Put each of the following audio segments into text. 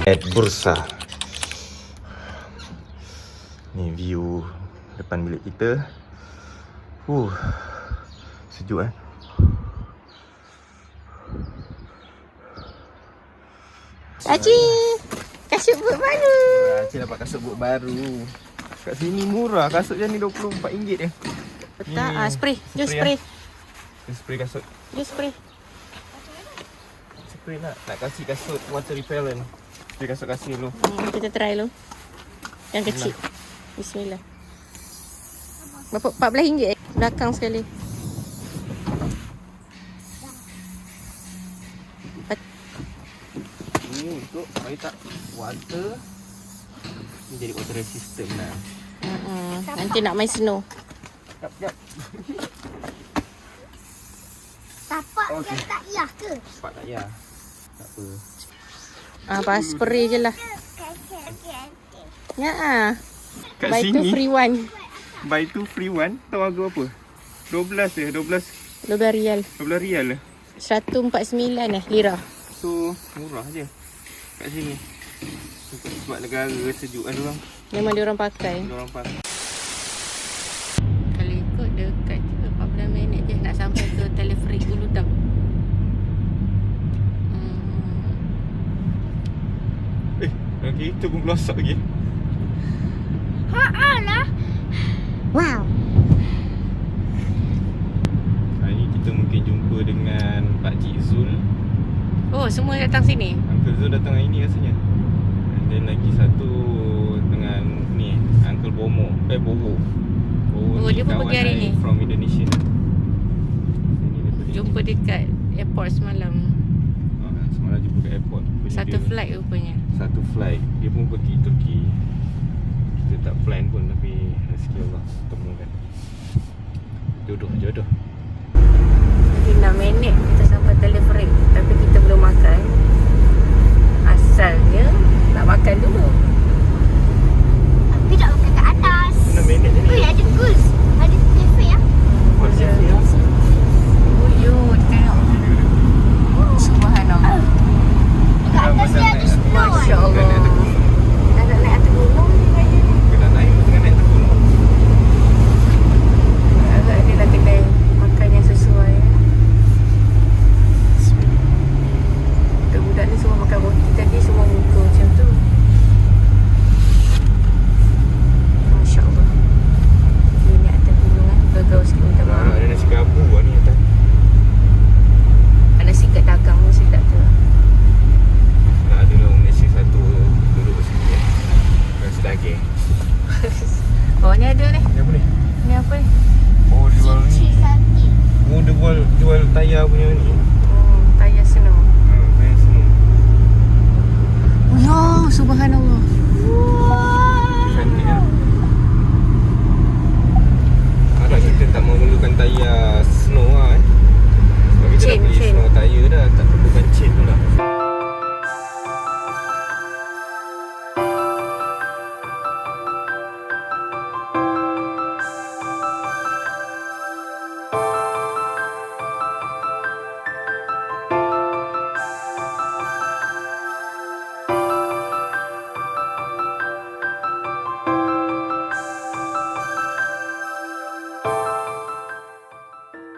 At Bursa. Ni view depan bilik kita. Sejuk Aci, kasut boot baru. Cik dapat kasut boot baru. Kat sini murah, kasut je ni RM24 je. Betul. Spray. Jom spray. Spray kasut. Jom spray. Spray nak kasih kasut water repellent. Spray kasut kasih dulu. Kita try dulu. Yang kecil. Bismillah. Berapa? RM14 belakang sekali. Ni untuk supaya tak water. Ni jadi water resistant lah. Nanti nak main snow. Jap. Tapak okay. Tak payah ke? Tapak tak payah. Tak apa. Pas spray je lah. Ya. Kat Buy sini, 2 free 1. buy 2 free 1. Tahu harga apa? 12 je. 12 rial. 12 rial lah. 149 lira. So, murah je. Kat sini. Sebab negara sejuk kan diorang. Memang diorang pakai. Diorang pakai. Kalau ikut dekat je 14 minit je nak sampai ke Teleferic Uludang. Lagi itu pun kelosak lagi. Lah. Wow. Hari ni kita mungkin jumpa dengan Pakcik Zul. Oh, semua datang sini. Uncle Zul datang hari ni rasanya. Dan lagi satu dengan ni Uncle Bomo. Bobo. Oh, dia pun pergi hari ni. From Indonesia. Jumpa dekat airport semalam. Semalam jumpa kat airport. Satu flight rupanya. Satu flight. Dia pun pergi Turki. Kita tak plan pun tapi rezeki Allah temukan. Jodoh. Lagi 6 minit kita sampai Teleferic. Tapi kita belum makan. Asalnya nak makan dulu. Tapi tak makan kat atas. 6 minit je ni. Ui, ada goose. Ada telefon ya. Oh, siapa ya? Oh, yo, tengok. Subhanallah. Kat atas dia ada snow. Masya Allah. Dah nak naik atas gunung ni kayaknya. Kena naik tengah naik turun. Agak dia dah kedai makan yang sesuai. Budak-budak ni semua makan roti tadi, semua muka macam tu. Masya Allah. Ini atas gunung kan. Gagal sikit minta maaf. Ada nasi kabu ni atas. Ada sikat dagang pun sedap tu. Nak ada orang Malaysia satu duduk sini ya. Nasi daging. Oh, ni ada ni. Ni apa ni? Ni apa ni? Oh, jual ni. Sakit. Oh, dia jual tayar punya ni. Oh, tayar snow. Tayar semua. Oh, ya, subhanallah. Cantik lah. Harap kita tak memerlukan tayar snow lah Sebab kita dah beli snow tayar dah. Tak perlukan chain tu lah.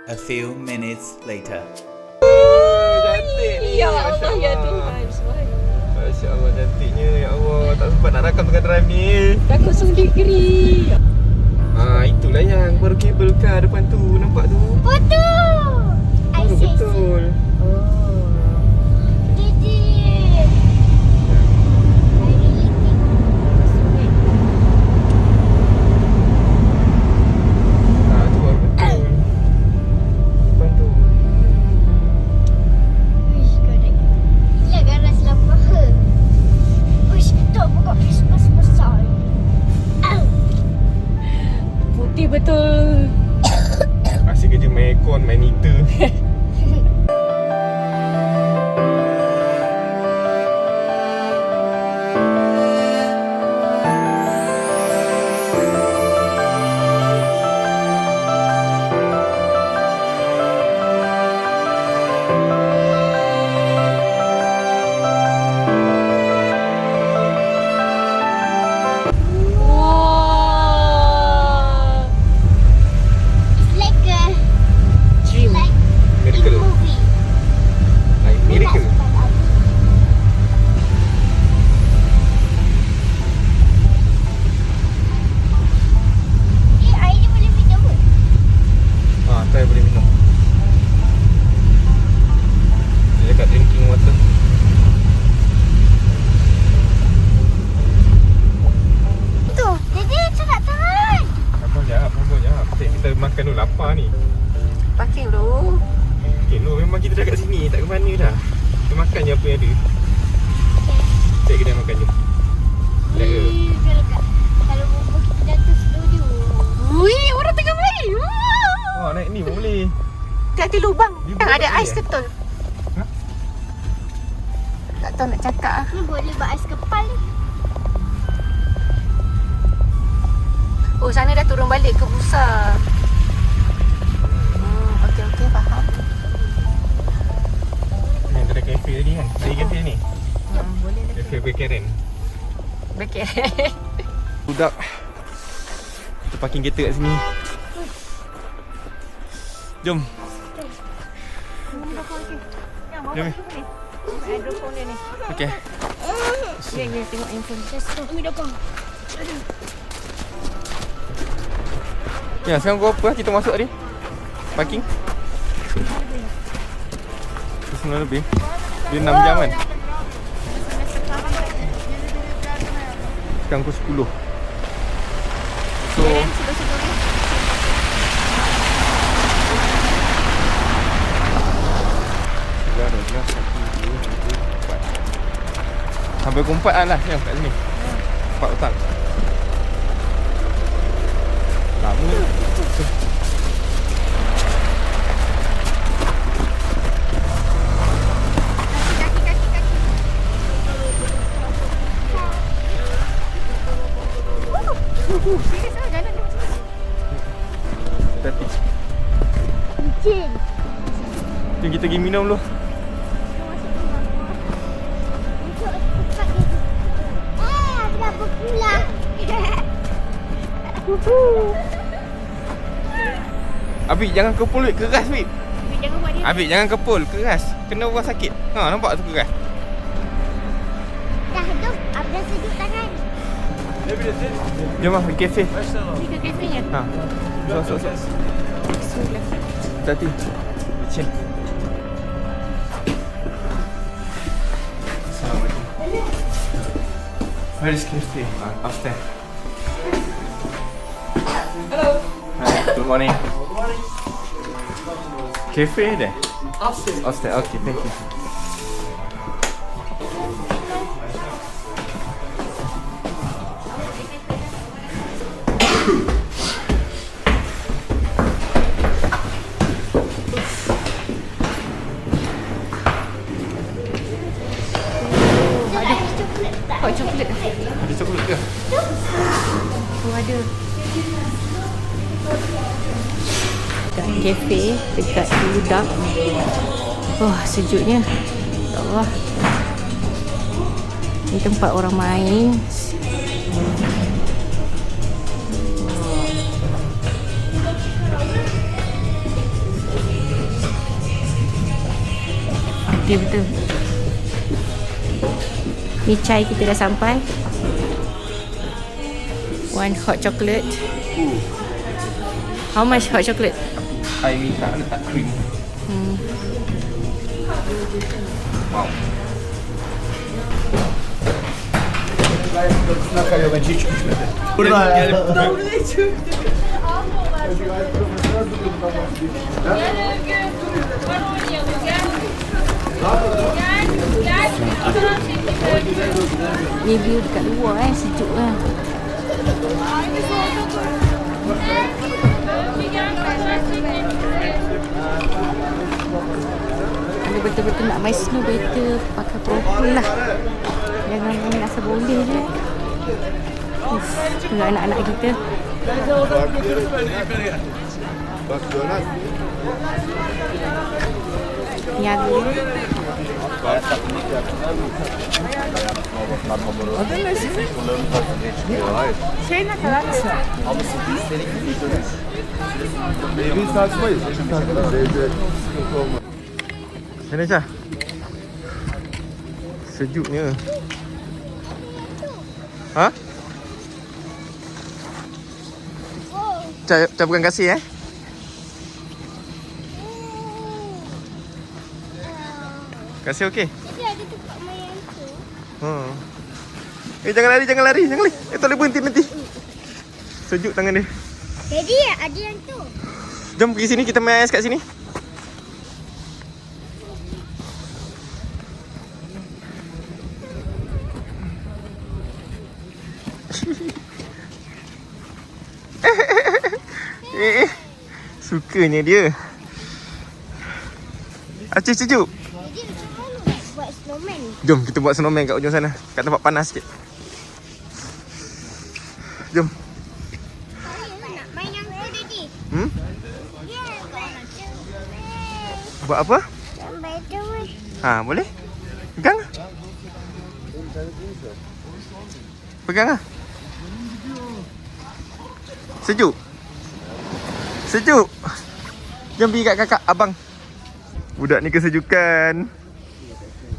A few minutes later. Cantik ni. Ya Allah, ya Tuhan. Subhanallah. Masya Allah cantiknya. Ya Allah. Tak sempat nak rakam tengah drive ni. Dah 0 degree. Itulah yang baru kabel car depan tu. Nampak tu? Betul. Baru betul. Tu baru betul. Depan tu. Ya, garas lapar. Uish, tak pokok Christmas besar. Putih betul. Asyik kerja main aircon, main heater. kita makan dulu, lapar ni. Parking dulu. Okay, no, memang kita dah kat sini, tak ke mana dah. Kita makan je apa yang ada. Cek kedai makan je. Like ke? Kalau buku kita jatuh studio. Wih, orang tengah main. Wah. Oh, naik ni pun boleh. Hati-hati lubang. Dia Yang boleh ada tak ais boleh, ketul. Ha? Tak tahu nak cakap ah. Ni boleh buat ais kepal ni. Oh, sana dah turun balik ke Busa. Okey, faham. Yang ada kafe tadi kan. Dari kafe ni. Boleh lah. Kafe Bekaren. Okey. Budak. Kita parking kereta kat sini. Jom. Jom. Hidrofon dia ni. Okey. Ya, tengok handphone. Let's go. Ambil dokong. Ya, sekarang pukul apa kita masuk tadi? Parking? 9 lebih. Dia 6 jam kan? Sekarang pukul 10. So sampai pukul 4 lah yang kat sini. 4 petang. Lama. Hati. Jin. Jom kita pergi minum dulu. Dah berpulang. Abik jangan kepul weh, keras weh. Jangan buat dia. Abik jangan kepul, keras. Kena orang sakit. Ha, nampak tu keras. Dah tu, Abdul sejuk tangan. Jom lah, pergi kafe. Ni ke kafenya? Ha. Sok. Hati. Licin. Assalamualaikum. Where is cafe? Upstairs. Hello. Hi, good morning. Good morning. Cafe there? Upstairs. Upstairs. Okay, thank you. Hot chocolate. Ada coklat ke? Oh, ada. Dekat kafe, dekat Ludak. Wah, sejuknya. Ya Allah. Ni tempat orang main. Okey, betul. Ni chai kita dah sampai. One hot chocolate. How much hot chocolate? I minta letak cream. Wow. Ni view dekat luar sejuk kan. Kalau betul-betul nak main snow, better pakai proper lah. Jangan main asal boleh je. Untuk anak-anak kita. Niaga dia. Mana Syah? Sejuknya. Ha? Ucapkan kasih Kasih okey? Dia ada tempat main tu. Jangan lari. Tak boleh berhenti nanti. Sejuk tangan dia. Jadi ada yang tu. Jom pergi sini, kita main ais kat sini. Sukanya dia. Acik sejuk. Jadi macam mana nak buat snowman? Jom kita buat snowman kat ujung sana. Kat tempat panas sikit. Jom. Nak main yang tu tadi. Ya, buat snowman. Buat apa? Gambar tu. Ha, boleh? Pegang. Pegang lah. Sejuk. Sejuk. Jom pergi kat kakak, abang. Budak ni kesejukan.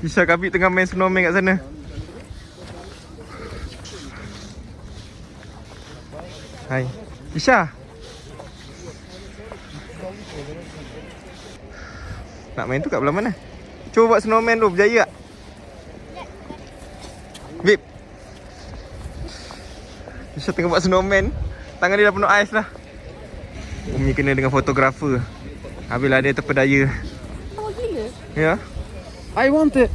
Kisha Kabik tengah main snowman kat sana. Hai. Kisha. Nak main tu kat belah mana? Cuba buat snowman tu, berjaya tak? Bib. Kisha tengah buat snowman. Tangan dia dah penuh ais lah. Umi kena dengan fotografer. Habislah dia terpedaya. Oh gila. Ya. I want 2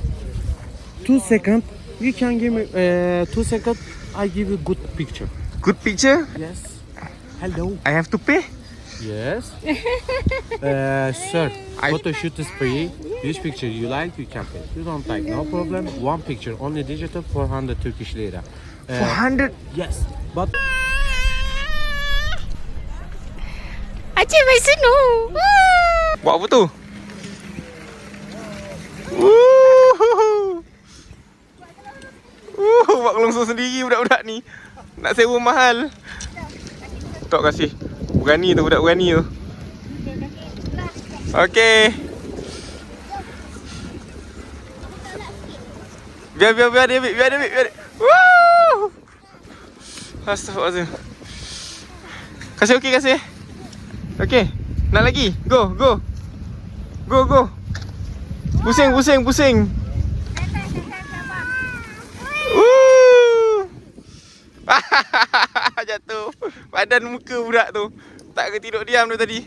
seconds. You can give me 2 seconds. I give you good picture. Good picture. Yes. Hello. I have to pay. Yes. Sir, photo shoot is free. Which picture you like, you can pay. You don't like, no problem. One picture, only digital, 400 Turkish lira. 400. Yes, but Acik main snow. Buat apa tu? Buat kelongsong sendiri budak-budak ni. Nak sewa mahal. Tok kasih. Berani tu, budak berani tu. Okey. Biar dia ambil, biar dia. Woo! Astaghfirullahaladzim. Kasih okey, kasih. Okey. Nak lagi? Go. Pusing. Jatuh. Badan muka budak tu. Tak ke tidur diam tu tadi.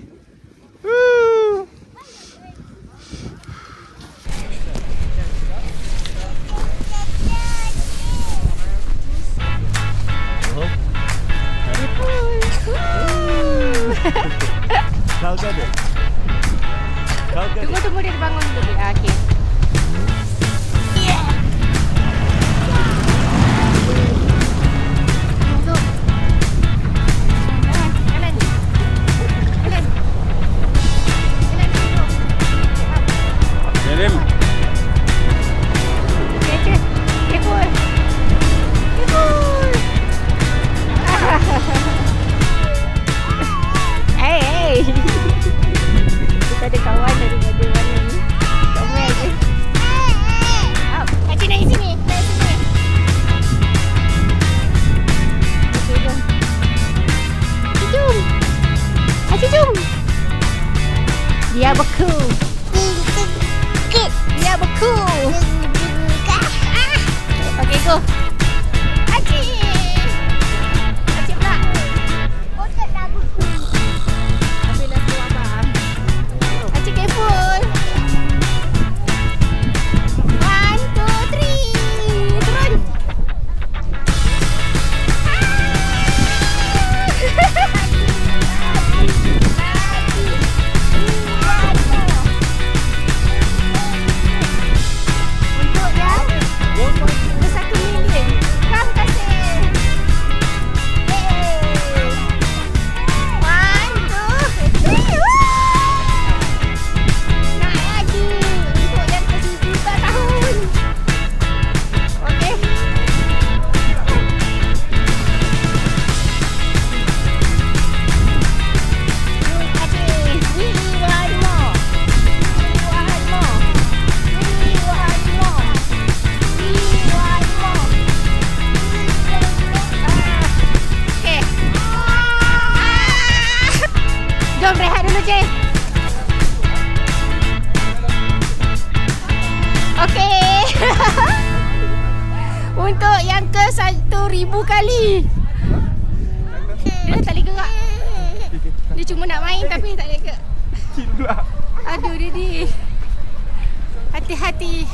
Tunggu dia bangun dulu. Okey. Kita ada kawan daripada mana ni? Somewhere je. Acik naik sini. Okey, jom. Acik jom. Dia beku. Okey, go. Acik pula. Otak dah buku. Ambillah tu abang. Acik careful. 1, 2, 3. Turun. Untuk yang ber1 million. Kam kasih. Yeay. 1, 2, 3. Naik lagi. Untuk yang ke-1 tahun. Okey. Acik. We want more. Okay. Jom rehat dulu, Cik. Okay. Untuk yang ke 1000 kali. Dia tak boleh gerak. cuma nak main tapi tak ada ke. Aduh Didi. Hati-hati.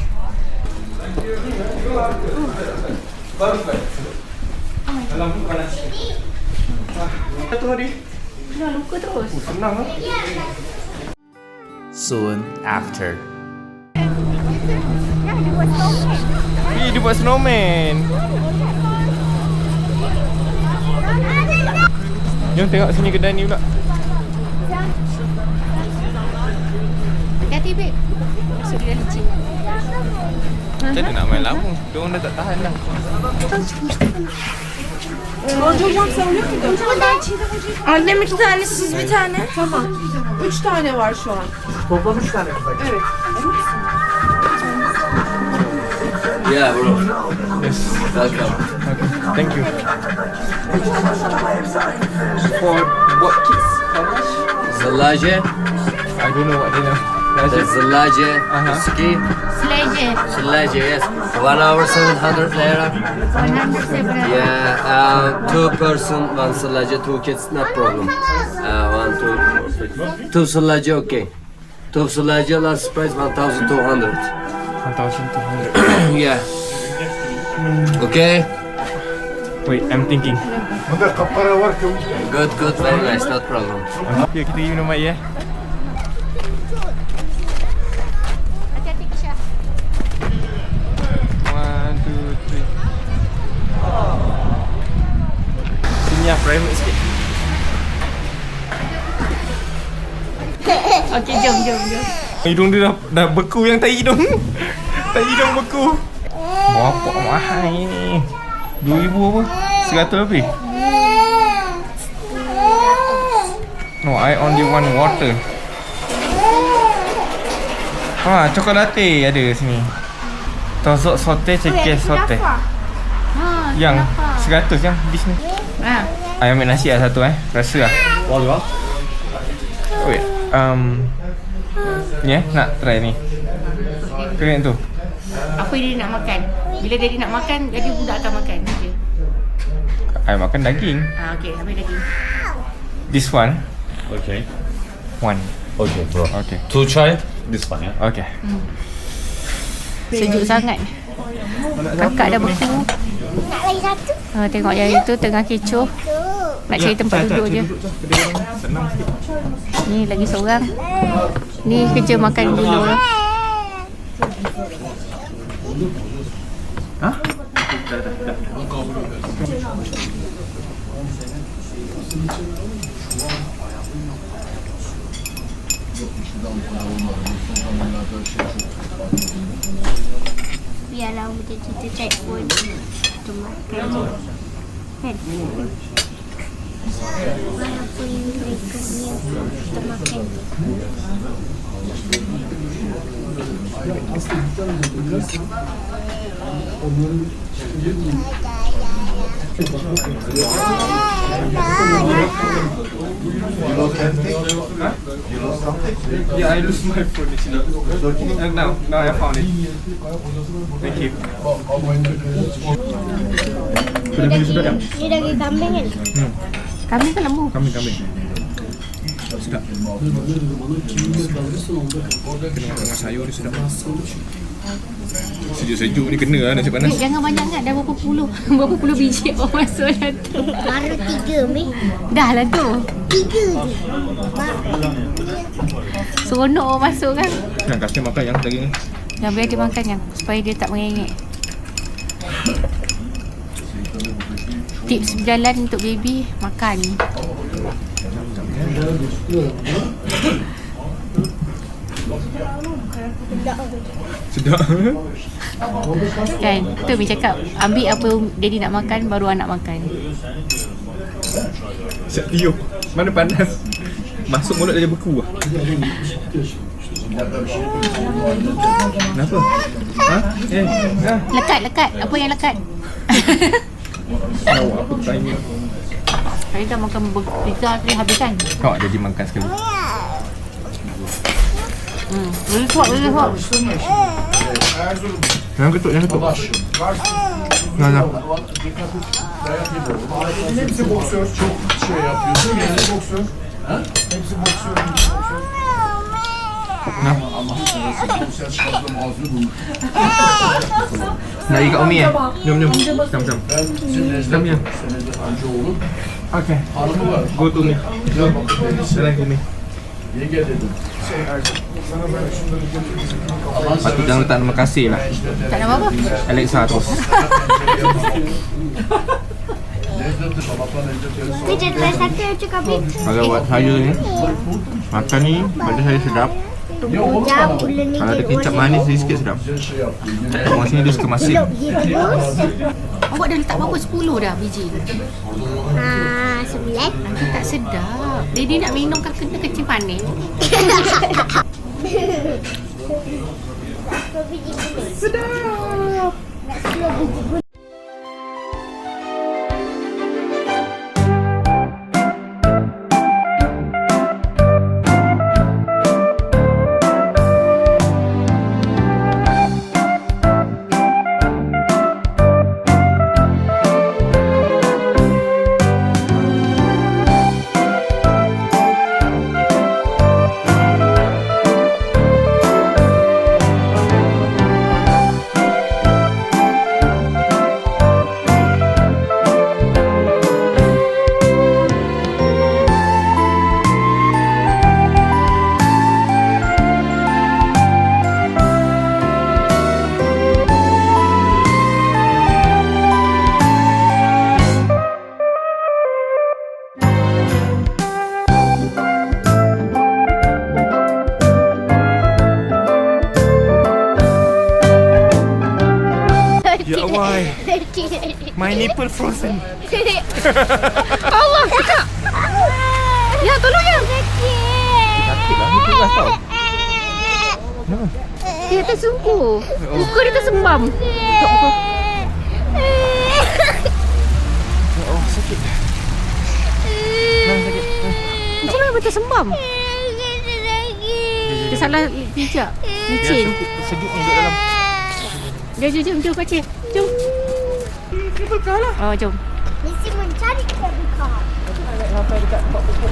Dalam tu panas. Satu hari. Dah luka terus. Senang lah. Soon after. Dia buat snowman. Jom tengok sini kedai ni pula. Hati-hati babe. Masuk dia dah licin. Macam mana nak main lama? Diorang dah tak tahan dah. Annem 2 tane, siz 1 tane. Tamam. 3 tane var şu an. Toplam 3 tane. Evet. Yeah, bro. Yes. Welcome. Okay. Thank you. For what kids? How much? Zalaje. I don't know what they know. That's Zalaje. Uh-huh. Ski. Sledge. Zalaje, yes. 1 hour 700 lira. 107. Yeah, 2 person, 1 Zalaje, 2 kids, not problem. 1, 2, 2 Zalaje, okay. 2 Zalaje, last price 1,200. 1,200. Yeah. Okay. Wait, I'm thinking. Good, good, very nice, not problem. Okay, kita pergi minum air Hati-hati Kisha. 1, 2, 3. Sini lah, private sikit. Okey, jom. Hidung dia dah beku yang tai hidung. Tai hidung beku. Berapa mahal ni? 2,000 apa? 100 lebih? No, I only want water. Coklat latte ada sini. Tozok sote, cekes sote. Yang 100 yang di sini. I ambil nasi lah satu rasa lah. Wait, ni nak try ni. Kering tu. Apa dia nak makan? Bila dia nak makan, jadi budak akan makan je. I makan daging. Okey, ambil daging. This one. Okay. One. Okay, bro. Okay. 2 chai. This one, yeah. Okay. Sejuk sangat. Kakak dah beku. Nak lagi satu? Tengok yang itu tengah kecoh. Nak cari tempat duduk je. Ni lagi seorang. Ni kerja makan dulu lah. Hah? Biarlah macam kita check pun. Kita makan je. Kan? Walaupun mereka ni kita makan je. Yeah, I lose my phone actually. Now I found it. Thank you. Dia daging kambing kan? Kambing ke lembu? Kambing. Sedap. Kena makan sayur ni sedap. Sejuk-sejuk ni kena lah nasi panas. Jangan banyak sangat. Dah berapa puluh biji orang masuk dah tu. Baru 3 meh. Dah lah tu. 3 je. Seronok orang masuk kan. Jangan kasih makan yang daging ni. Yang biar dia makan yang supaya dia tak merengek. Tips berjalan untuk baby, makan. Sedap. Kan? Tu Bi cakap, ambil apa daddy nak makan, baru anak makan. Siap tiup. Mana panas. Masuk mulut dia beku lah. Kenapa? Ha? Lekat. Apa yang lekat? Tahu apa tanya. Hari dah makan pizza tadi habis kan? Kau jadi makan sekali. Boleh suap. Jangan ketuk. Nah. Hepsi boksör, çok şey yapıyorsun. Yani boksör Nak ikat Umi Jom. Jom. Okay. Go to me. Jalan ke Umi. Patut jangan letak terima kasih lah. Tak nama apa? Alexa terus. Kita try satu yang cakap Kalau buat saya ni, makan ni pada saya sedap. jam bulan ni. Kalau ada kecap manis sikit sedap. Orang sini dia suka masin. Awak dah letak berapa? 10 dah biji? 9. Nanti tak sedap. Dia nak minum kan kena kecil panik. Sedap. Nak 10 biji pun. Ya Allah. My nipple frozen. Allah, kakak! Ya, tolong ya! Sakit lah, ni keras tau. Dia tersungkur. Muka dia tersembam. Oh, sakit. Sakit. Macam mana betul sembam? Dia salah pijak. Licin. Sejuk ni duduk dalam. Jom baca. Jom. Kabel kau lah. Oh, jom. Mesti mencari kabel car. Sampai dekat pokok.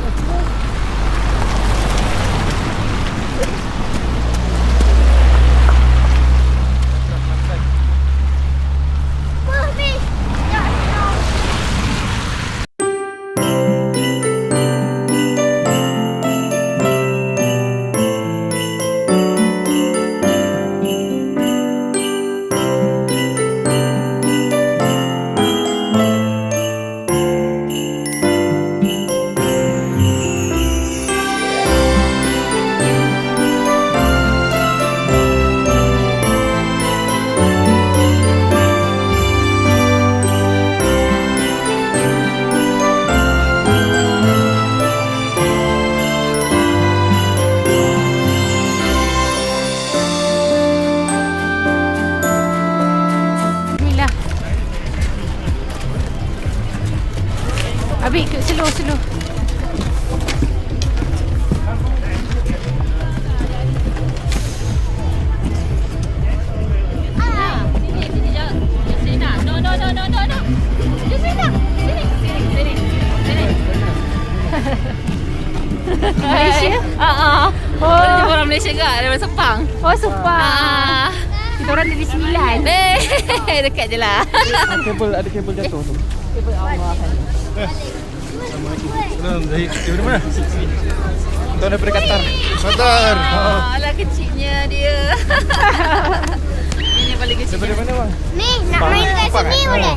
Habis slow. Malaysia? Oh, orang Malaysia ke? Dari Sepang. Oh, Sepang. Kita orang dari 9. Dekat je lah. Ada kabel jatuh tu. Kabel Allah. Salam, dari mana? Tuan daripada Qatar. Qatar. Alah kecilnya dia. Ini paling kecil. Daripada mana bang? Ni, nak main kat sini boleh?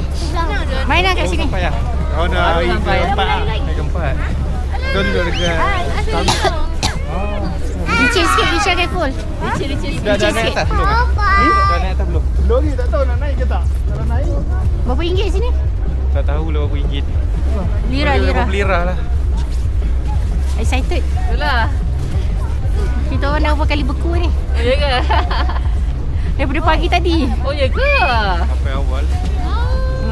Main lah kat sini. Sampai lah. Kau dah hari keempat. Hari keempat. Kau duduk dekat Tabi. Licin sikit, be careful. Licin. Dah naik atas belum? Dah naik atas belum? Belum ni, tak tahu nak naik ke tak. Kalau naik. Berapa ringgit sini? Tak tahu lah berapa ringgit. Lira. Lira lah. Excited. Itulah. Kita orang dah berapa kali beku ni. Oh, ya ke? Daripada pagi tadi. Oh, ya ke? Sampai awal.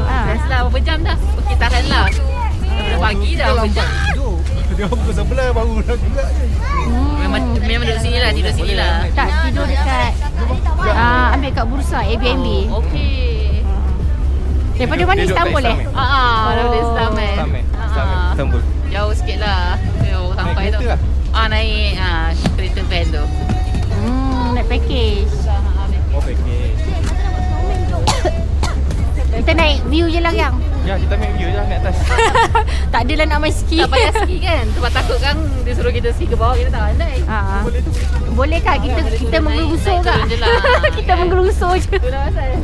Dah lah, berapa jam dah? Okey, tahan lah. Daripada pagi dah berapa jam? Dia pukul 11 baru nak gerak je. Memang duduk sini lah, tidur sini lah. Tak, tidur dekat ambil kat bursa Airbnb. Okey. Daripada mana? Istanbul eh? Daripada Istanbul. Istanbul. Jauh sikit lah. Sampai tu. Naik kereta van tu. Naik package. Oh, package. Kita naik view je lah yang. Ya, kita ambil view je lah naik atas. Tak adalah nak main ski. Tak payah ski kan. Sebab takut kan dia suruh kita ski ke bawah, kita tak pandai. Boleh kah kita menggelusur naik kah? turun je lah. Kita menggelusur je. Itulah pasal.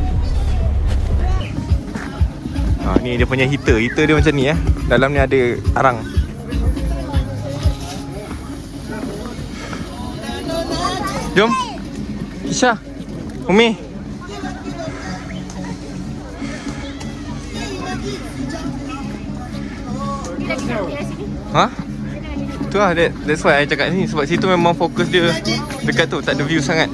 Ni dia punya heater. Heater dia macam ni Dalam ni ada arang. Jom. Isha. Umi. Ha? Tu lah, that's why I cakap ni. Sebab situ memang fokus dia dekat tu, tak ada view sangat.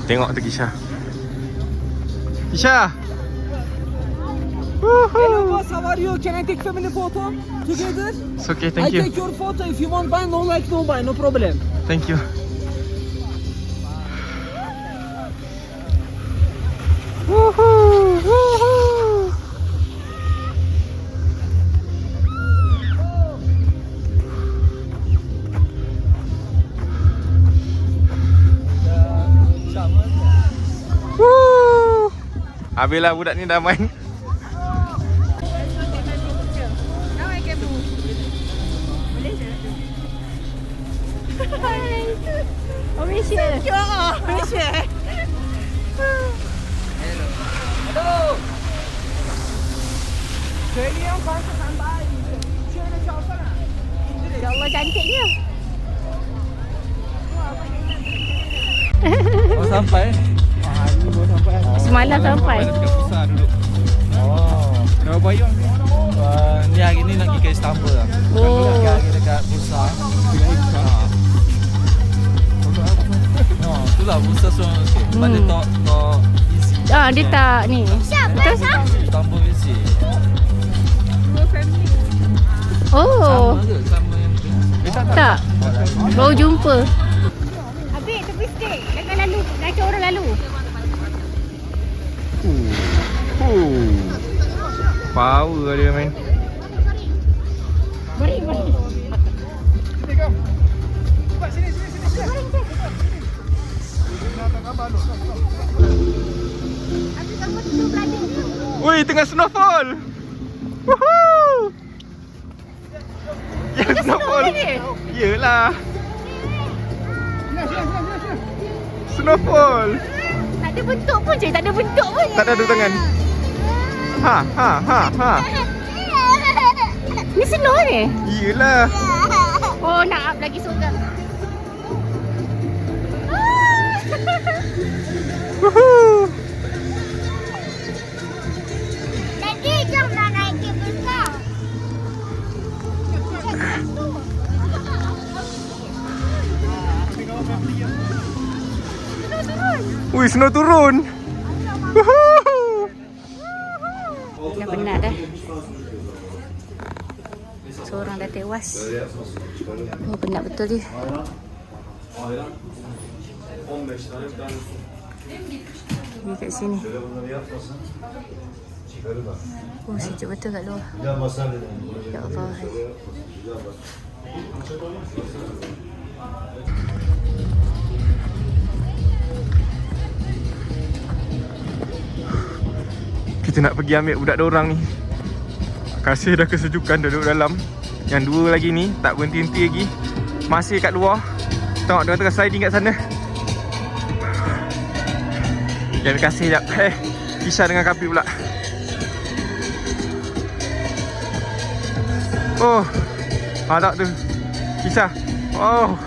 Tengok tu Kisha. Kisha! Hello boss, how are you? Can I take family photo together? It's okay, thank you. I take your photo. If you want buy, no like, no buy, no problem. Thank you. Woohoo! Woohoo! Woo! Habislah budak ni dah main. Oh, Malaysia. Malaysia. Hello. Söyle ya kanka sen daha iyi. Şöyle çalsana. Ya Allah cantiknya. Oh, sampai? Semalam sampai. Dekat pusat dulu. Oh. Berapa bayar? Ni hari ni nak pergi ke Istanbul lah. Oh. Hari dekat Bursa. Itulah Bursa seorang sikit. Sebab dia tak easy. Dia tak ni. Betul? Istanbul easy. Oh. Sama ke? Sama yang Tak. Baru jumpa. Habis tepi sikit. Jangan lalu. Kacau orang lalu. Power dia main. Mari. Woi, tengah snowfall. Woohoo! Ya, snowfall. Yelah. Snowfall. Tak ada bentuk pun je. Tak ada bentuk pun. Tak ada tangan. Ha. Ni snow ni? Yelah. Oh, nak up lagi seorang. Woohoo! Daddy, jom nak naik ke besar. Wih, snow turun. Woohoo! Dah penat dah. Seorang dah tewas. Oh, penat betul dia. Ni kat sini. Oh, sejuk betul kat luar. Ya Allah. Kita nak pergi ambil budak dorang ni. Kasih dah kesejukan duduk dalam. Yang dua lagi ni tak berhenti-henti lagi. Masih kat luar. Tengok dia tengah sliding kat sana. Jangan kasih sekejap. Kisha dengan Kapi pula. Oh. Tak tu. Kisha. Oh.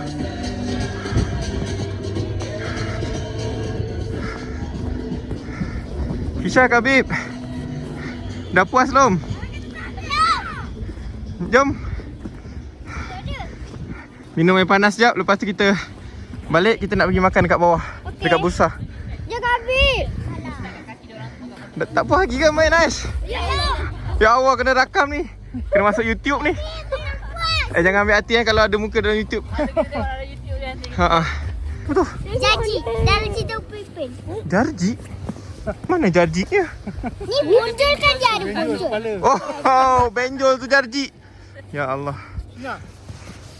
Kisha, Kabib. Dah puas belum? Jom. Minum air panas sekejap. Lepas tu kita balik. Kita nak pergi makan dekat bawah. Okay. Dekat Bursa. Ya, Kabib. Tak puas lagi kan main Aish? Ya Allah, kena rakam ni. Kena masuk YouTube ni. Jangan ambil hati kalau ada muka dalam YouTube. Ada YouTube Ha. Betul. Janji. Darji tu pipin. Jarji. Mana jarjinya? Ni muncul kan dia ada muncul. Oh, benjol tu jarji. Ya Allah.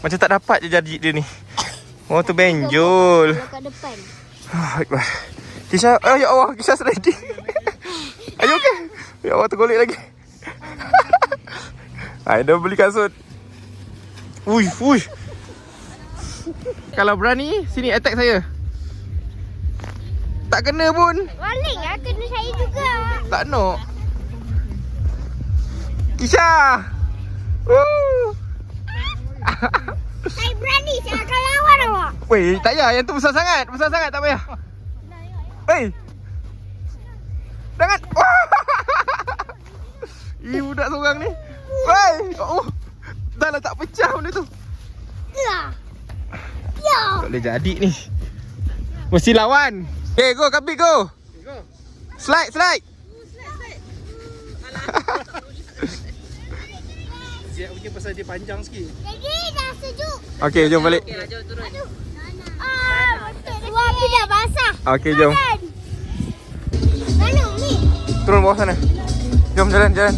Macam tak dapat je jarji dia ni. Oh, tu benjol. Kat depan. Baiklah. Kisah, oh ya Allah, Kisah sliding. Are you okay? Ya Allah, tergolek lagi. Hai, dah beli kasut. Ui. Kalau berani, sini attack saya. Tak kena pun. Rolling lah kena saya juga. Tak nak. Kisah. Saya berani, saya akan lawan awak. Weh, tak payah. Yang tu besar sangat. Besar sangat, tak payah. Weh. Jangan. Ih, budak seorang ni. Weh. Oh. Dah lah tak pecah benda tu. Ya. Tak boleh jadi ni. Mesti lawan. Okay, go Kabir, go. Slide. Dia punya pasal dia panjang sikit. Jadi dah sejuk. Okay, jom balik. Wah, api dah basah. Okay, jom. Mana ni? Turun bawah sana. Jom jalan.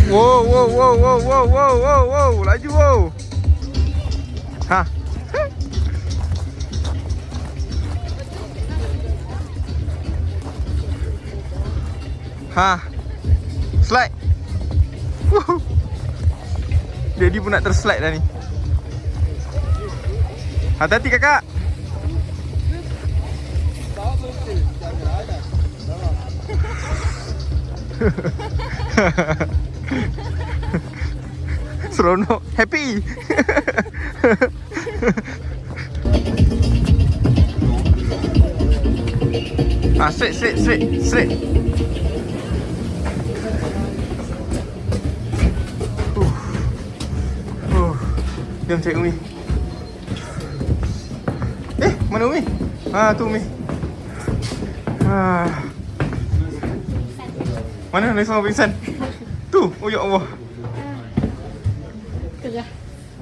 Wow. Laju, wow. Ha. Slide. Daddy pun nak terslide dah ni. Hati-hati kakak. Seronok. Happy. Straight. Jom cek Umi. Mana Umi? Tu Umi. Mana lagi sama pingsan? Tu, oh ya Allah.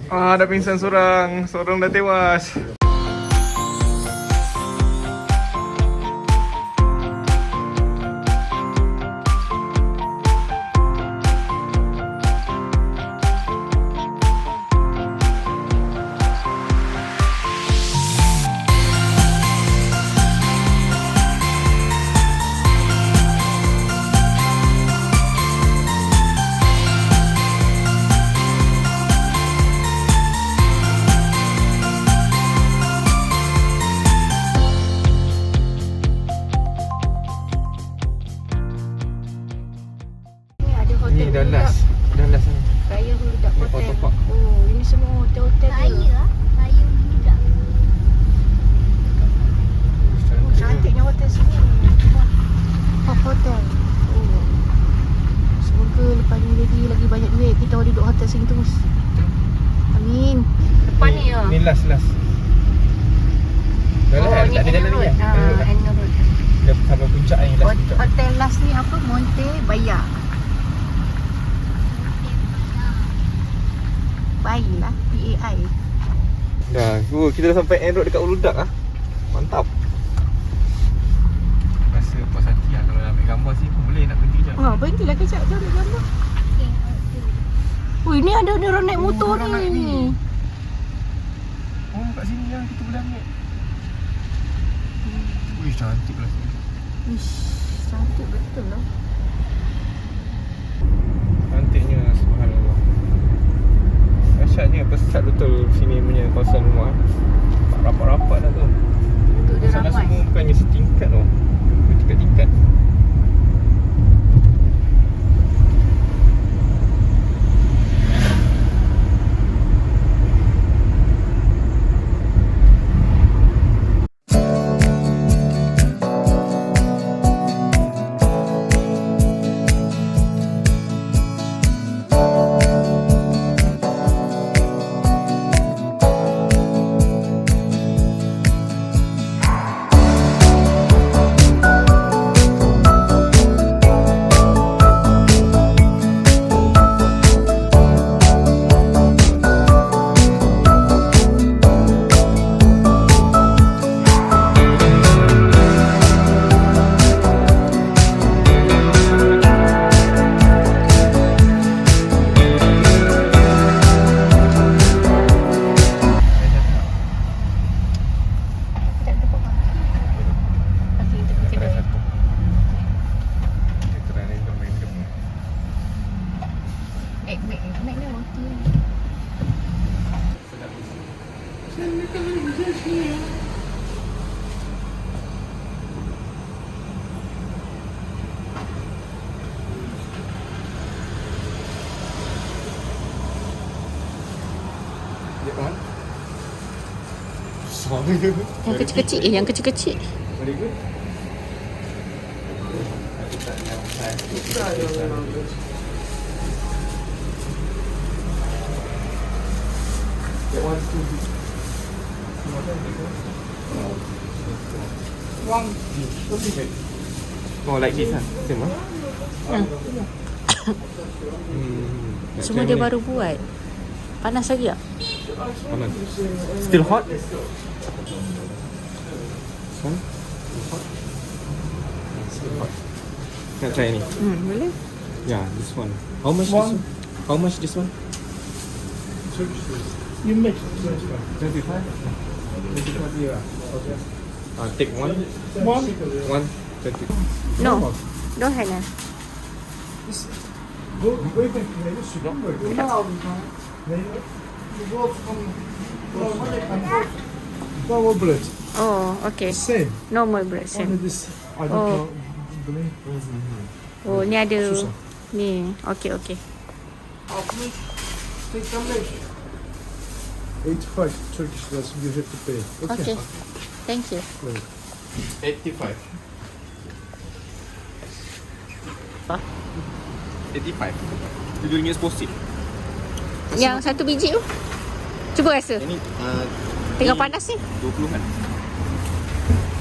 Dah pingsan seorang dah tewas. Ni dah last ni. Raya Budak Ni Hotel. Autopark. Oh, ini semua hotel-hotel dia. Raya budak. Cantiknya hotel sini. Top hotel. Oh. Semoga lepas ni lagi banyak duit kita boleh duduk hotel sini terus. Amin. Depan ni ya. Ni last. Dah lah, tak ada jalan lagi. Annual Road. Dah sampai puncak ni, last puncak. Hotel last ni apa? Monte Bayar. Bayilah, PAI. Dah, kita dah sampai end road dekat Uludak ah. Mantap. Rasa puas hati lah kalau nak ambil gambar sini pun boleh nak berhenti jap. Berhentilah kejap jom ambil gambar. Ui, ni ada orang naik motor orang naik ni. ni. Oh, kat sini lah kita boleh ambil. Ui, cantik lah sini. Ish, cantik betul lah. Cantiknya, subhanallah. Dahsyatnya, pesat betul sini punya kawasan rumah. Rapat-rapat dah tu. Untuk dia Salah ramai. semua bukannya setingkat tau. Tingkat-tingkat. Yang kecil-kecil. Yang kecil-kecil. Very good. That one too big. Oh, like this, huh? Same, huh? Semua dia baru buat. Panas lagi tak? Panas. Still hot? This one? Still hot. Nak try ni? Boleh. Yeah, this one. How much this one? How much this one? You mix it. 25? 25 lira. Okay. Take one. One. One. 20. No. Don't have now. Bu beyefendileri süper böyle. Ne aldın sana? Ne? Bu normal bread. Oh, okay. Same. Normal bread same. Only this. I don't Oh. know. Green. Oh, ni ada. Susah. Ni. Okay, okay. 85 Turkish lirası you have to pay. Okay. Thank you. 85. 85. RM7 Yang satu biji tu. Cuba rasa. Ini Tengah panas ni. 20-an.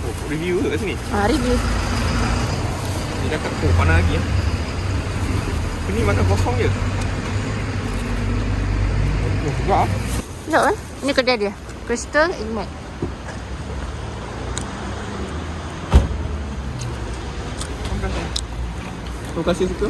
Oh, review ke kat sini? Review. Dia cakap, oh panas lagi ya. Ini makan kosong je. Oh, juga ah. Sekejap eh. Ini kedai dia. Crystal Igmat. Terima kasih situ.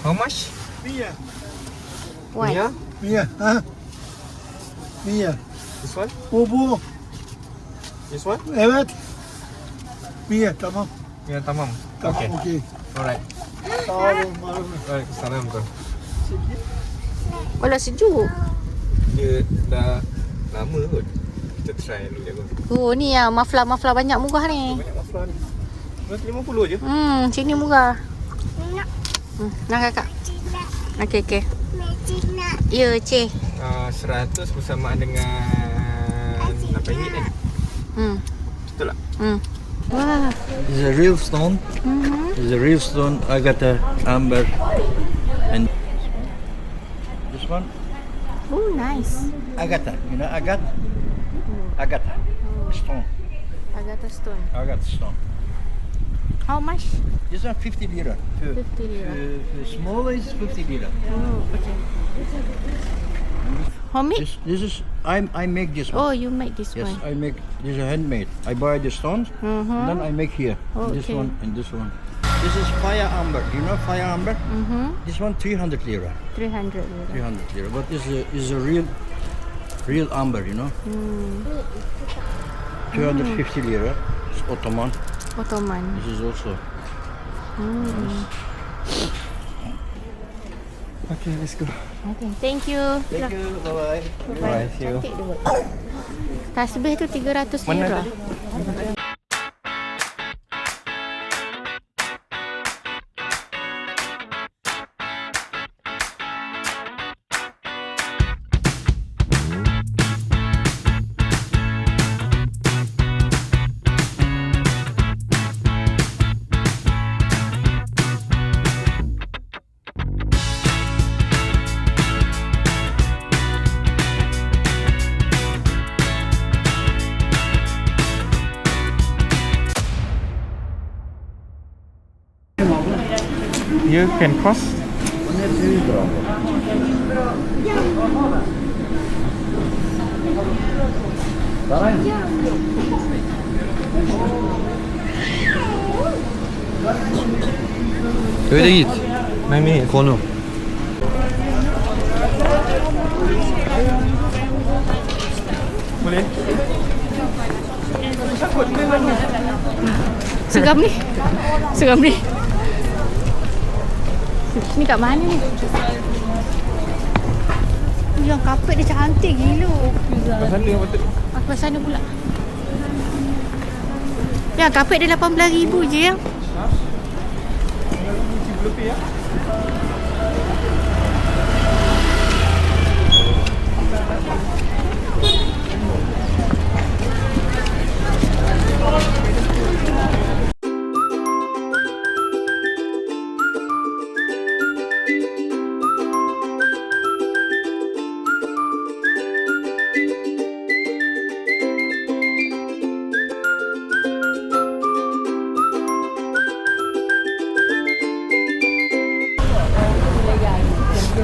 How much? One. Mia? Mia, ha? Mia. This one? Bu. This one? Evet. Mia, tamam. Mia tamam. Tamam, Okay. okey. Alright. Sağ olun, var olun. Waalaikumsalam tuan. Walau sejuk. Dia dah lama kot. Kita try dulu je kot. Oh, ni yang mafla-mafla banyak murah ni. Banyak mafla ni. 50 je. Sini murah. Nak kakak. Okey, okey. Ya, Cik. 100 bersamaan dengan RM8 kan? Betul tak? Wah. This is a real stone. This is a real stone. Agata, amber, and this one, Oh, nice. agata. You know agate? Agata stone. Agatha stone. Agata stone. How much? This one 50 lira. 50 lira. Small is 50 lira. Oh, okay. Homemade? This is I make this one. Oh, you make this Yes, one. I make this is handmade. I buy the stones, then I make here. This Okay. one and this one. This is fire amber. You know fire amber? This one 300 lira. 300 lira. 300 lira. But this is a real amber, you know. 250 lira. It's Ottoman. Ottoman. This is also. Okay, let's go. Okay, thank you. Thank you. Bye bye. Bye. Cantik dia buat. Tasbih tu 300 lira. Here can cross. Öyle git. 9 minutes. Konu. Boleh? Seram ni. Seram ni. Ni kat mana ni? Yang kapet dia cantik gila. Kat sana patut. Aku kat sana pula. Ya, kapet dia 18,000 je yang.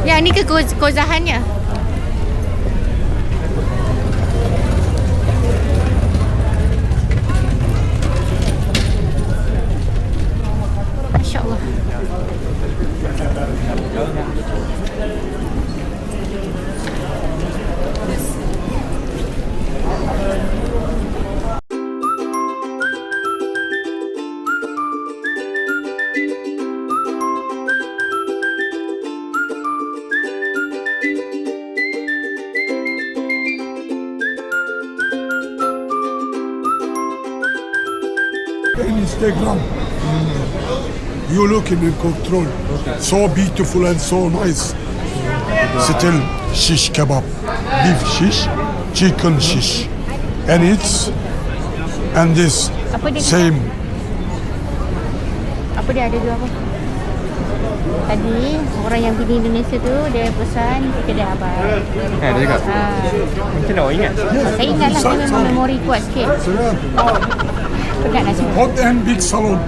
Ya, ni ke kozahannya? Masya Allah. In Instagram, you look in control. So beautiful and so nice. Still shish kebab, beef shish, chicken shish, and this Apa dia? same. Apa dia ada jual apa? Tadi orang yang pergi Indonesia tu dia pesan kedai abang. Dia cakap. Macam nak ingat? Saya ingat lah, saya memang memori kuat sikit. Pedas lah semua. Hot and big salon.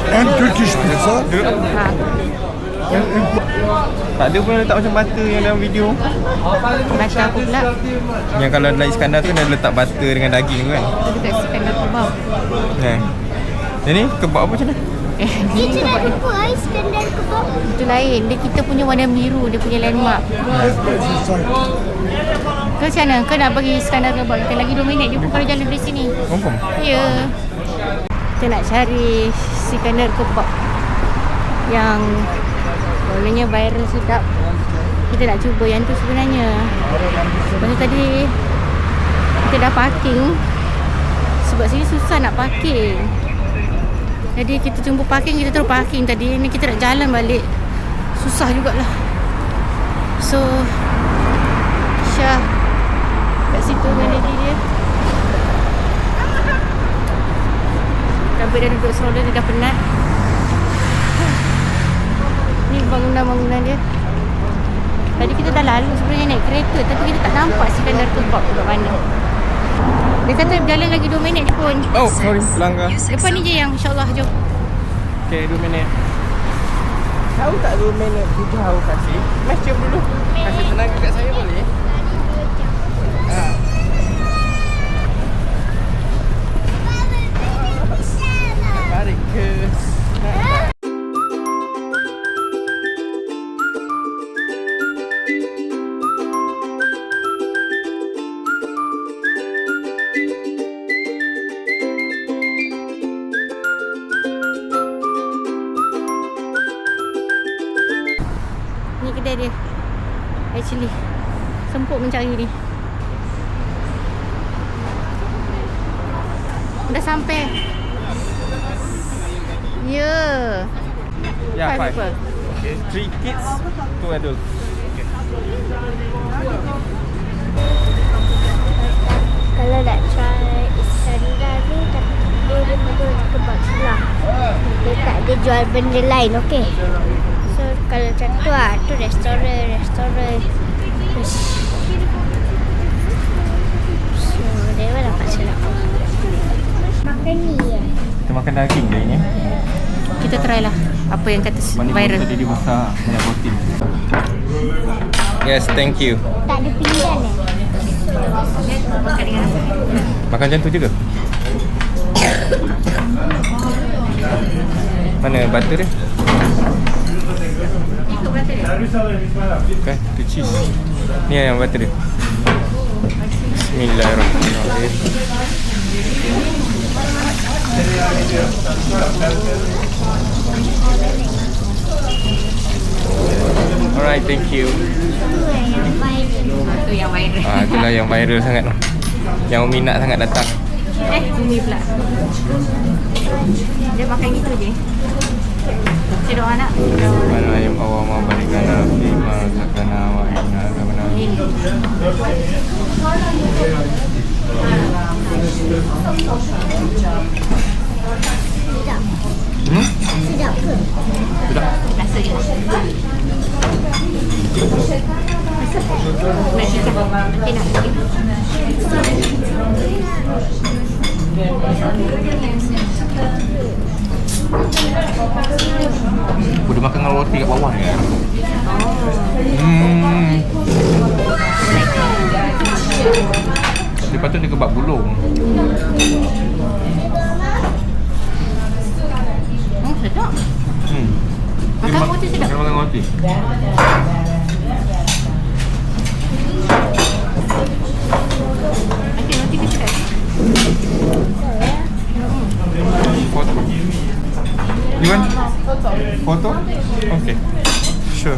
And Turkish pizza. Ha. Tak ada pun letak macam butter yang dalam video. Butter apa pula? Yang kalau dalam Iskandar tu dia letak butter dengan daging tu kan. Itu dekat Iskandar kebab. Yang ni kebab apa macam mana? Itu kebab ni. Iskandar kebab. Itu lain. Dia kita punya warna biru. Dia punya landmark. Ke macam mana? Kau nak pergi Iskandar kebab? Kita lagi 2 minit je pun kalau jalan dari sini. Confirm? Ya. Kita nak cari Iskandar kebab yang warnanya viral sedap. Kita nak cuba yang tu sebenarnya. Lepas tu tadi kita dah parking. Sebab sini susah nak parking. Jadi kita jumpa parking, kita terus parking tadi. Ni kita nak jalan balik. Susah jugalah. So Syah kat situ dengan lady dia. Kabel dah duduk stroller, dia dah penat. Ni bangunan-bangunan dia. Tadi kita dah lalu sebenarnya naik kereta, tapi kita tak nampak Iskandar kebab kat mana. Dia kata jalan lagi 2 minit je pun. Oh, sorry, pelanggar. Depan ni je yang, insyaAllah, jom. Okay, 2 minit. Tahu tak 2 minit tu jauh kasih? Mas cium dulu. Kasih tenaga kat saya boleh? Tarik ke? Ni kedai dia. Actually semput mencari ni. Dah sampai. Ya. Yeah, 5 people. Okay, 3 kids, 2 adults. Okay. Kalau nak try Iskandar ni, tapi dia betul kebab sebelah. Dia tak ada jual benda lain, okey? So kalau macam tu lah, tu restoran. So dia pun dapat sedap. Makan ni ya. Kita makan daging je ni. Kita try lah apa yang kata viral. Tadi dia besar, banyak protein. Yes, thank you. Tak ada pinggan Makan macam tu juga. Mana butter dia? Okay, tu cheese. Ni yang butter dia. Bismillahirrahmanirrahim. Alright, thank you. Itu yang viral. Itulah yang viral sangat tu. Yang minat sangat datang. Bumi pula. Dia makan gitu je. Saya doa nak. Mana yang Allah mau berikan nabi mazakana wa inna gamana. Sedap ke? Sedap. Rasa je. Nanti nak lagi. Aku dah makan dengan roti kat bawah ni. Lepas tu dia kebab bulung. Sedap. Makan roti sedap. Makan roti. Nanti roti dia sedap. Foto. You want? Foto? Okay. Sure.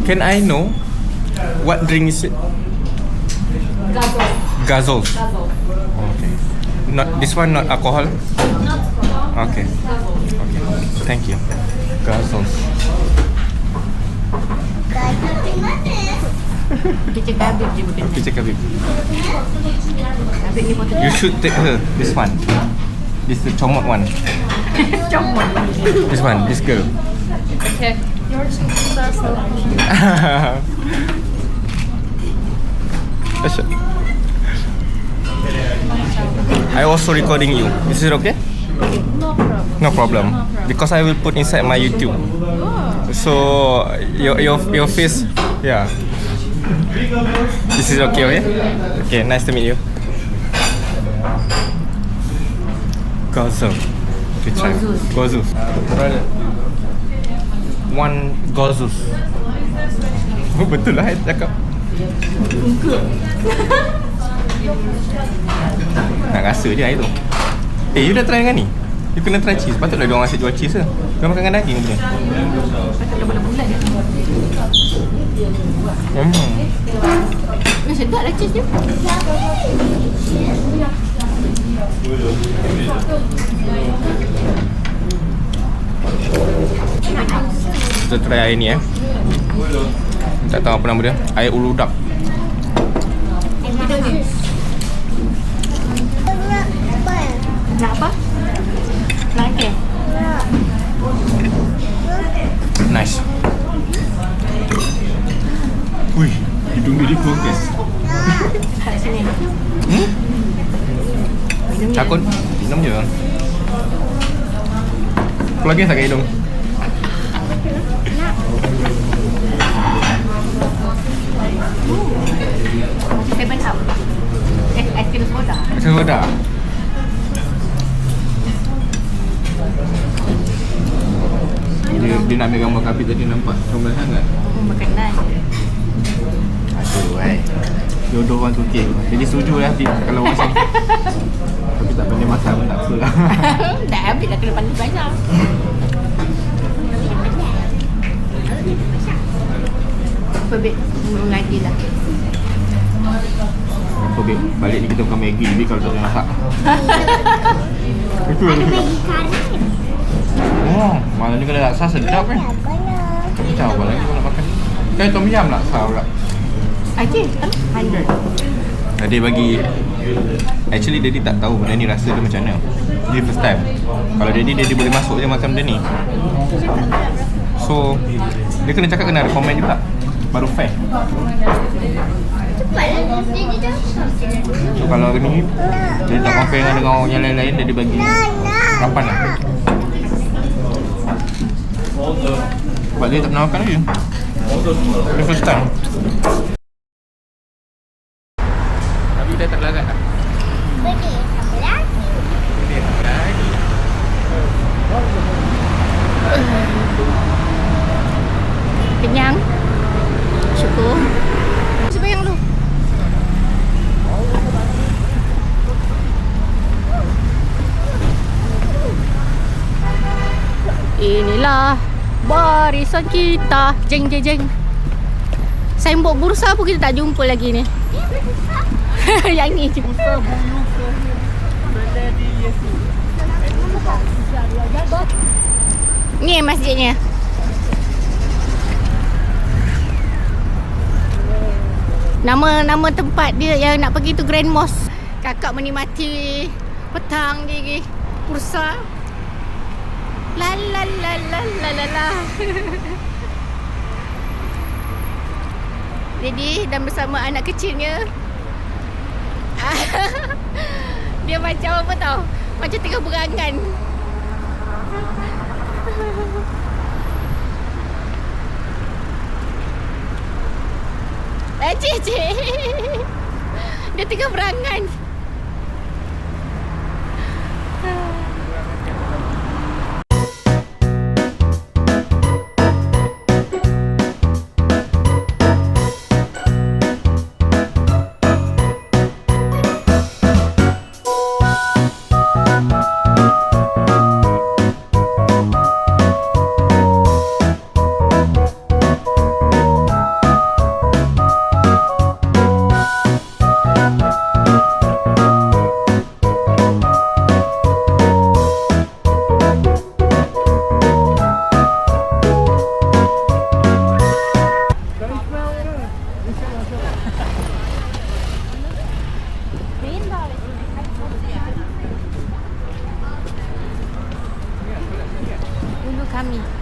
Can I know what drink is it? Gazol. Okay. Not this one, not alcohol. Okay. Okay. Thank you. Gazol. Kecik Habib je bukan. Kecik Habib. Habib ni foto. You should take her. This one. This the comot one. Comot. This one. This girl. Okay. Yours is so I also recording you. Is it okay? No problem. Because I will put inside my YouTube. So your face, yeah. This is okay, okay? Okay, nice to meet you. Gozo. We try. Gozus. One gozus. Oh, betul lah cakap. Nak rasa je air tu. You dah try dengan ni? You kena try cheese. Patutlah diorang asyik jual cheese ke? Diorang makan dengan daging punya. Patutlah bulat-bulat je. Sedap lah cheese dia. Kita try air ni tak tahu apa nama dia. Air uludak. Nak apa? Lagi. Nice. Wih, hidung dia progress. Kat sini. Takut minum je. Lagi sakit hidung. Macam 7 Up. Ais krim soda. Macam soda. Dia nak ambil gambar Kapit tadi nampak comel sangat. Makan nasi. Aduh, jodoh orang Turki. Jadi setuju lah kalau orang sini. Tapi tak pandai masak pun tak apa lah. Dah habis dah kena pandai belajar. Apa babe? Mengaji lah. Apa babe? Balik ni kita makan Maggi ni kalau tak boleh masak. Itu yang dia. Oh, malam ni kalau laksa sedap kan? Macam apa lagi kalau nak makan? Kan tom yum laksa pula. Okey, 100. Dia bagi. Actually Daddy tak tahu benda ni rasa dia macam mana. Dia first time. Kalau Daddy dia boleh masuk je makan benda ni. So dia kena cakap kena ada komen juga. Baru fair. So kalau ni dia tak compare dengan yang lain-lain, dia bagi 8 lah. Sebab dia tak pernah makan lagi. The first time. Tapi dah tak larat lah. Boleh tambah lagi. Boleh tambah lagi. Kenyang. Syukur. Sembayang dulu. Inilah barisan kita. Jeng jeng jeng. Signboard bursa pun kita tak jumpa lagi ni. Yang ni je. Ni masjidnya. Nama tempat dia yang nak pergi tu Grand Mosque. Kakak menikmati petang gigi bursa. La la la la la la la. Jadi dan bersama anak kecilnya. Dia macam apa tau? Macam tengah berangan. Cik. Dia tengah berangan.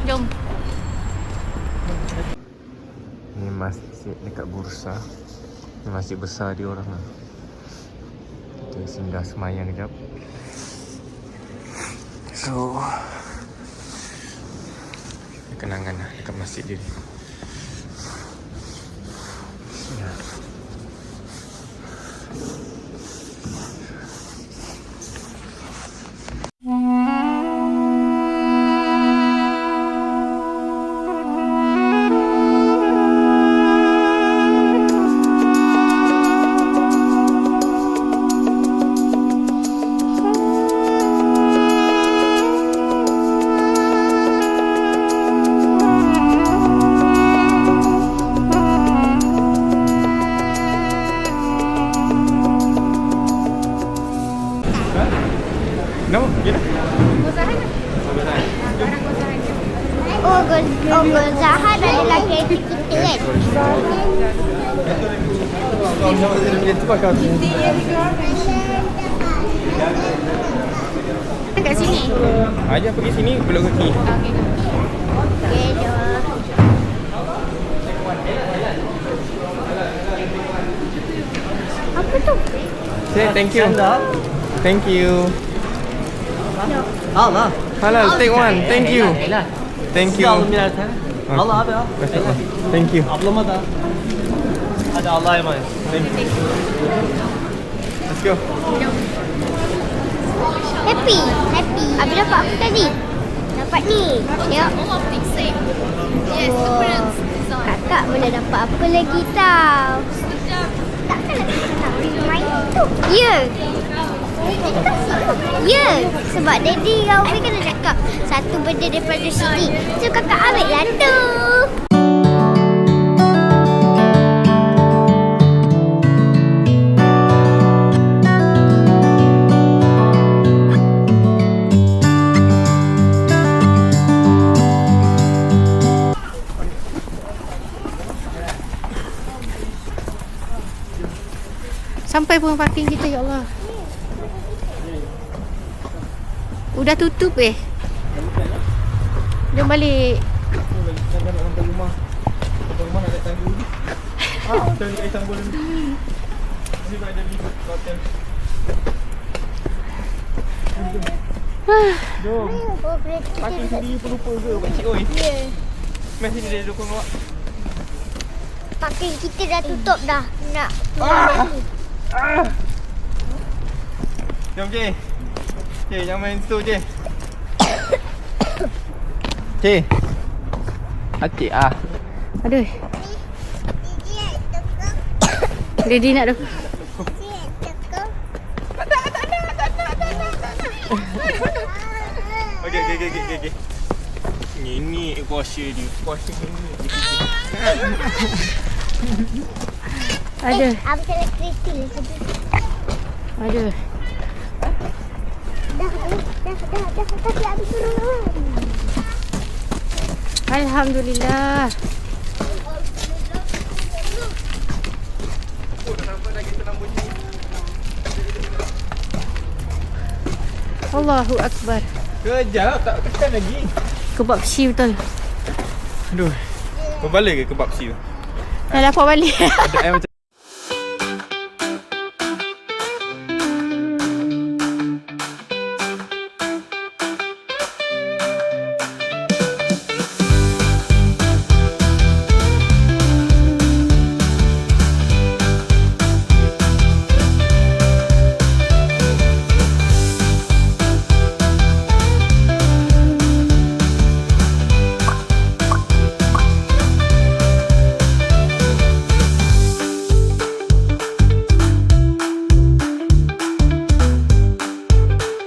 Jom. Ni masjid dekat Bursa. Ni masjid besar dia orang lah. Kita singgah semayang kejap. So kenangan lah dekat masjid dia ni. Ya. No, gila. Gozahan adalah kereta kita kan? Kat sini. Aja pergi sini belok kaki. Okey, jom. Apa tu? Say thank you. Thank you. Allah. Halal, take one. Thank you. Thank you. Allah abi ya. Thank you. Ablama da. Hadi Allah'a emanet. Thank you. Let's go. Happy. Abi dapat apa tadi? Dapat ni. Tengok. Yes, the prince design. Kakak boleh dapat apa lagi tau? Takkanlah kakak nak beli main tu. Ya. Ya. Sebab Daddy Raumi kena cakap satu benda daripada sini. So kakak ambil lah tu. Sampai pun parking kita, ya Allah. Udah tutup Jom balik. Jangan nak sampai rumah. Sampai rumah nak naik tangga dulu. Cari air tambul dulu. Sini ada lift hotel. Jom. Oh, berarti Parking sendiri pun lupa ke pakcik oi? Ya. Meh sini dia dukung awak. Parking kita dah tutup dah. Nak. Jom Cik. Cik jangan main situ Cik. Cik. Acik ah. Aduh. Ready nak tu. Okey. Ini kuasa dia. Kuasa ni. Aduh. Apa salah kereta Aduh. Dah. Habis turun. Alhamdulillah. Allahu Akbar. Kejap, tak tekan lagi. Kebab si betul. Aduh. Berbalik ke kebab si tu? Dah dapat balik. Ada air macam